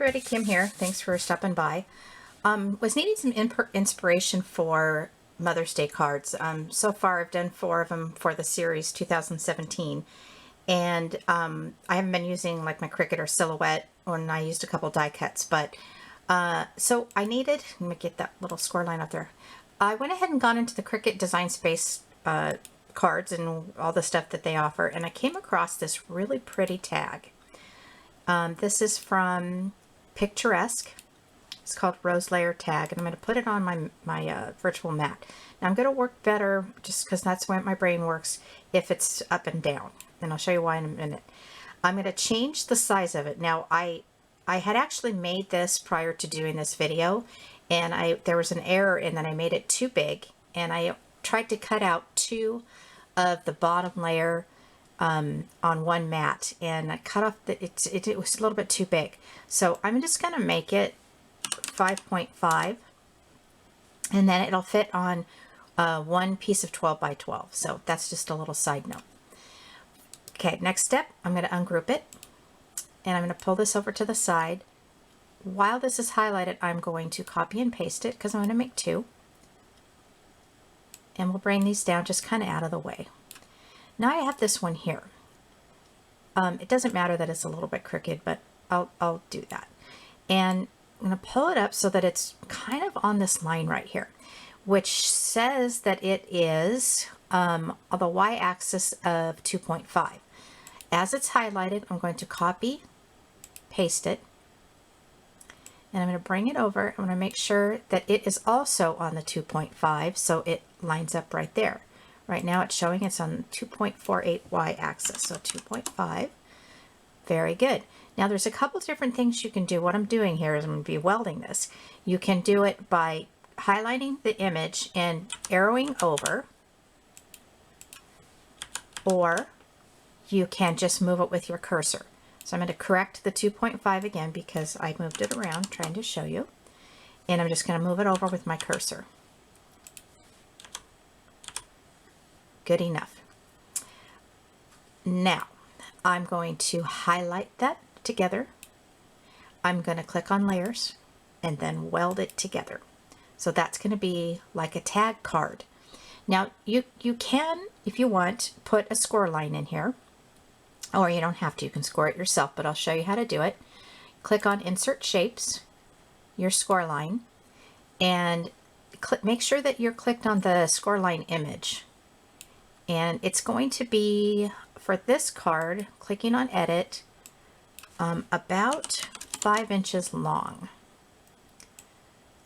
everybody, Kim here. Thanks for stopping by. Was needing some inspiration for Mother's Day cards. So far I've done 4 of them for the series 2017, and I haven't been using like my Cricut or Silhouette, and I used a couple die cuts, but so I needed, let me get that little score line up there. I went ahead and got into the Cricut Design Space cards and all the stuff that they offer, and I came across this really pretty tag. This is from Picturesque. It's called Rose Layer Tag, and I'm going to put it on my virtual mat. Now I'm going to work better, just because that's why my brain works, if it's up and down, and I'll show you why in a minute. I'm going to change the size of it. Now I had actually made this prior to doing this video, and there was an error in that I made it too big, and I tried to cut out 2 of the bottom layer on one mat, and I cut off it was a little bit too big. So I'm just going to make it 5.5, and then it'll fit on one piece of 12 by 12. So that's just a little side note. Okay, next step, I'm going to ungroup it, and I'm going to pull this over to the side. While this is highlighted, I'm going to copy and paste it, because I'm going to make 2. And we'll bring these down just kind of out of the way. Now I have this one here. It doesn't matter that it's a little bit crooked, but I'll do that. And I'm going to pull it up so that it's kind of on this line right here, which says that it is on the y-axis of 2.5. As it's highlighted, I'm going to copy, paste it, and I'm going to bring it over. I'm going to make sure that it is also on the 2.5, so it lines up right there. Right now it's showing it's on 2.48 y-axis, so 2.5. Very good. Now there's a couple different things you can do. What I'm doing here is I'm going to be welding this. You can do it by highlighting the image and arrowing over, or you can just move it with your cursor. So I'm going to correct the 2.5 again because I moved it around trying to show you, and I'm just going to move it over with my cursor. Good enough. Now I'm going to highlight that together. I'm going to click on layers and then weld it together. So that's going to be like a tag card. Now you can, if you want, put a score line in here, or you don't have to. You can score it yourself, but I'll show you how to do it. Click on Insert Shapes, your score line, and make sure that you're clicked on the score line image. And it's going to be, for this card, clicking on Edit, about 5 inches long.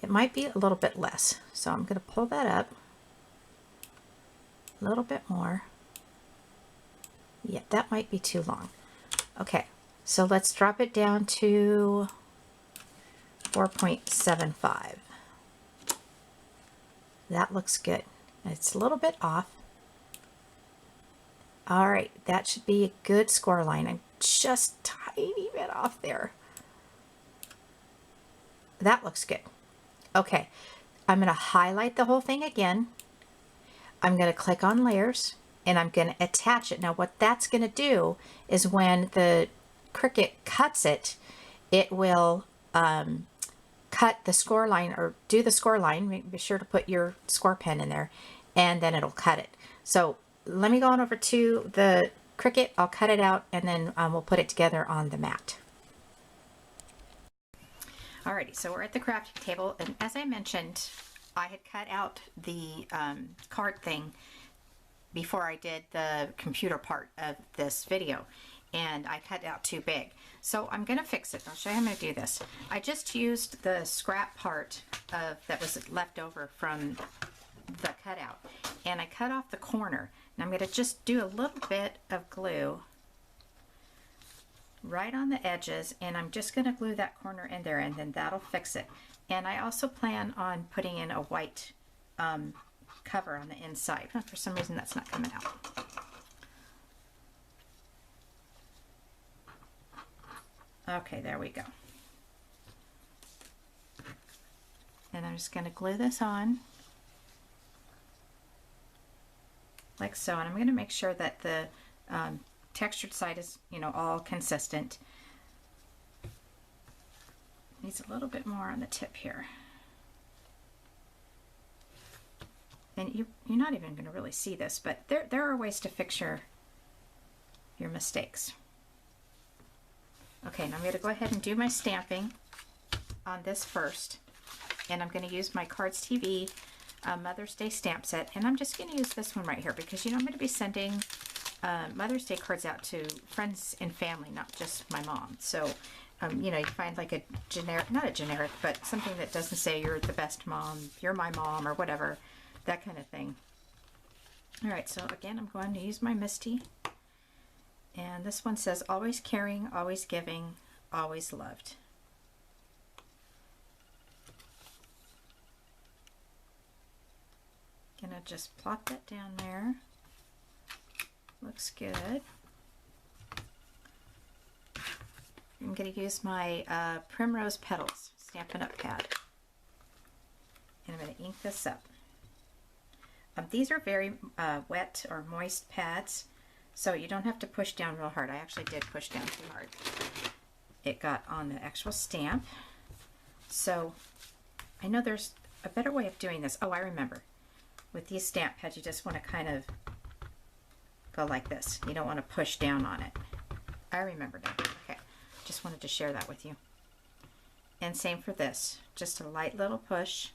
It might be a little bit less, so I'm going to pull that up a little bit more. Yeah, that might be too long. Okay, so let's drop it down to 4.75. That looks good. It's a little bit off. All right, that should be a good score line. I'm just tiny bit off there. That looks good. Okay, I'm going to highlight the whole thing again. I'm going to click on layers, and I'm going to attach it. Now what that's going to do is when the Cricut cuts it, it will cut the score line, or do the score line. Be sure to put your score pen in there, and then it'll cut it. So let me go on over to the Cricut. I'll cut it out, and then we'll put it together on the mat. Alrighty, so we're at the crafting table, and as I mentioned, I had cut out the card thing before I did the computer part of this video, and I cut it out too big. So I'm going to fix it. I'll show you how I'm going to do this. I just used the scrap part that was left over from the cutout, and I cut off the corner. Now I'm going to just do a little bit of glue right on the edges, and I'm just going to glue that corner in there, and then that'll fix it. And I also plan on putting in a white cover on the inside. For some reason that's not coming out. Okay, there we go. And I'm just going to glue this on like so, and I'm going to make sure that the textured side is, all consistent. Needs a little bit more on the tip here. And you're not even going to really see this, but there are ways to fix your mistakes. Okay, now I'm going to go ahead and do my stamping on this first. And I'm going to use my Cards TV Mother's Day stamp set. And I'm just going to use this one right here because, you know, I'm going to be sending Mother's Day cards out to friends and family, not just my mom. So, you know, you find like a generic, not a generic, but something that doesn't say you're the best mom, you're my mom, or whatever, that kind of thing. All right, so again, I'm going to use my Misty. And this one says, always caring, always giving, always loved. Gonna just plop that down there. Looks good. I'm gonna use my Primrose Petals Stampin' Up! Pad. And I'm gonna ink this up. These are very wet or moist pads, so you don't have to push down real hard. I actually did push down too hard. It got on the actual stamp. So I know there's a better way of doing this. Oh, I remember. With these stamp pads, you just want to kind of go like this. You don't want to push down on it. I remember now. Okay, just wanted to share that with you. And same for this. Just a light little push.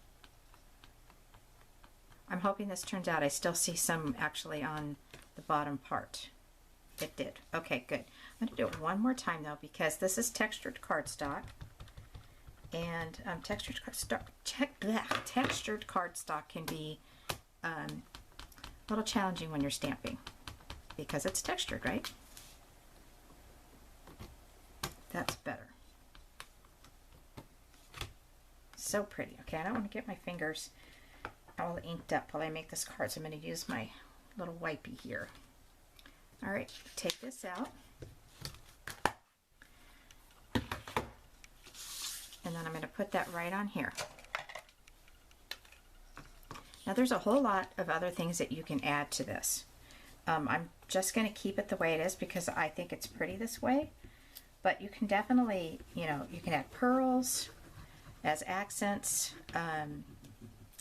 I'm hoping this turns out. I still see some actually on the bottom part. It did. Okay, good. I'm going to do it one more time though because this is textured cardstock. And textured cardstock can be a little challenging when you're stamping because it's textured, right? That's better. So pretty. Okay, I don't want to get my fingers all inked up while I make this card, so I'm going to use my little wipey here. All right, take this out. And then I'm going to put that right on here. Now there's a whole lot of other things that you can add to this. I'm just going to keep it the way it is because I think it's pretty this way. But you can definitely, you know, you can add pearls as accents,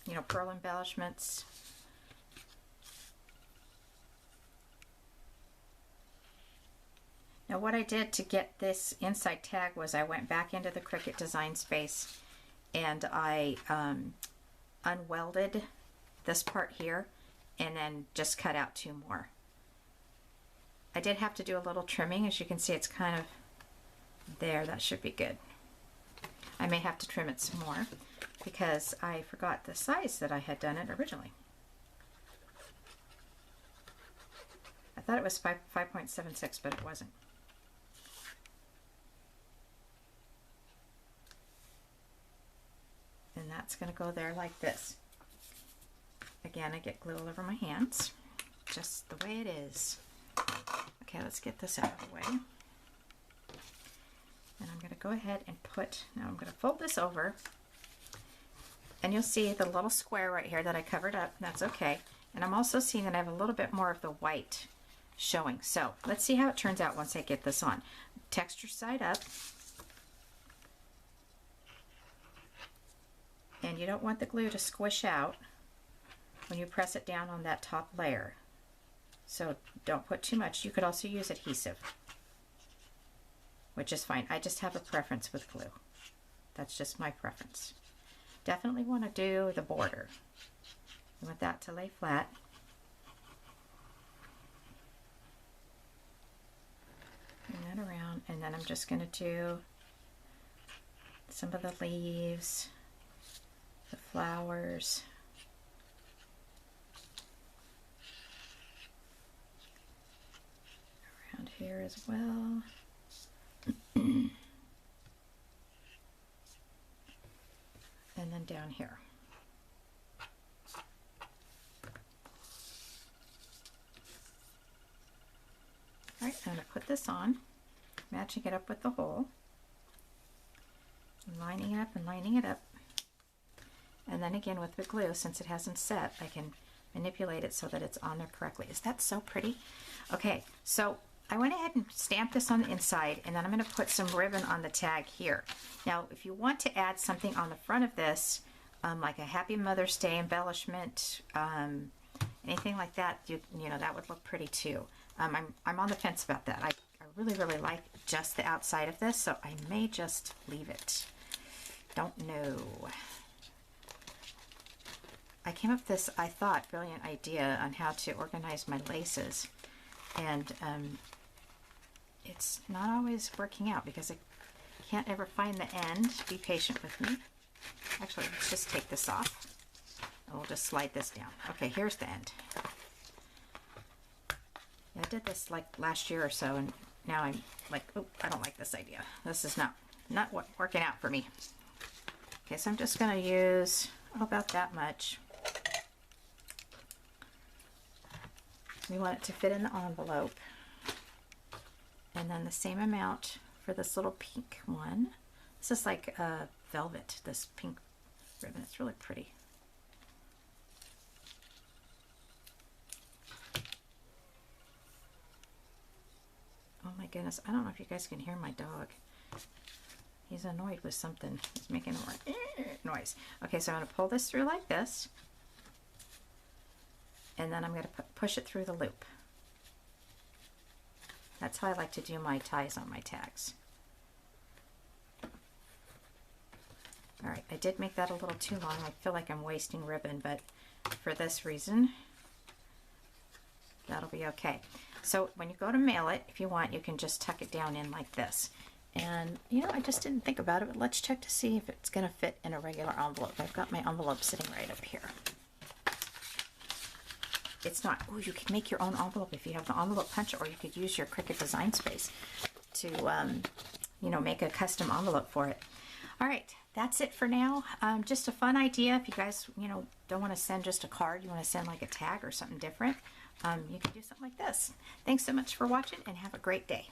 you know, pearl embellishments. Now what I did to get this inside tag was I went back into the Cricut Design Space and I unwelded this part here and then just cut out two more. I did have to do a little trimming. As you can see, it's kind of there. That should be good. I may have to trim it some more because I forgot the size that I had done it originally. I thought it was 5.76, but it wasn't. And that's going to go there like this. Again, I get glue all over my hands, just the way it is. Okay, let's get this out of the way. And I'm going to go ahead and now I'm going to fold this over. And you'll see the little square right here that I covered up. That's okay. And I'm also seeing that I have a little bit more of the white showing. So let's see how it turns out once I get this on. Texture side up. And you don't want the glue to squish out when you press it down on that top layer. So don't put too much. You could also use adhesive, which is fine. I just have a preference with glue. That's just my preference. Definitely want to do the border. You want that to lay flat. Bring that around, and then I'm just going to do some of the leaves, the flowers. Around here as well. And then down here. All right, I'm going to put this on, matching it up with the hole, and lining it up and lining it up. And then again with the glue, since it hasn't set, I can manipulate it so that it's on there correctly. Is that so pretty? Okay, so I went ahead and stamped this on the inside, and then I'm going to put some ribbon on the tag here. Now, if you want to add something on the front of this, like a Happy Mother's Day embellishment, anything like that, you know, that would look pretty too. I'm on the fence about that. I really, really like just the outside of this, so I may just leave it. Don't know. I came up with this, I thought, brilliant idea on how to organize my laces, and it's not always working out because I can't ever find the end. Be patient with me. Actually, let's just take this off, and we'll just slide this down. Okay, here's the end. I did this like last year or so, and now I'm like, oh, I don't like this idea. This is not working out for me. Okay, so I'm just going to use about that much. We want it to fit in the envelope. And then the same amount for this little pink one. This is like velvet, this pink ribbon. It's really pretty. Oh my goodness, I don't know if you guys can hear my dog. He's annoyed with something. He's making a noise. Okay, so I'm going to pull this through like this. And then I'm going to push it through the loop. That's how I like to do my ties on my tags. Alright, I did make that a little too long. I feel like I'm wasting ribbon, but for this reason, that'll be okay. So when you go to mail it, if you want, you can just tuck it down in like this. And, you know, I just didn't think about it, but let's check to see if it's going to fit in a regular envelope. I've got my envelope sitting right up here. It's not. Oh, you could make your own envelope if you have the envelope punch, or you could use your Cricut Design Space to, you know, make a custom envelope for it. All right, that's it for now. Just a fun idea. If you guys, you know, don't want to send just a card, you want to send like a tag or something different, you can do something like this. Thanks so much for watching, and have a great day.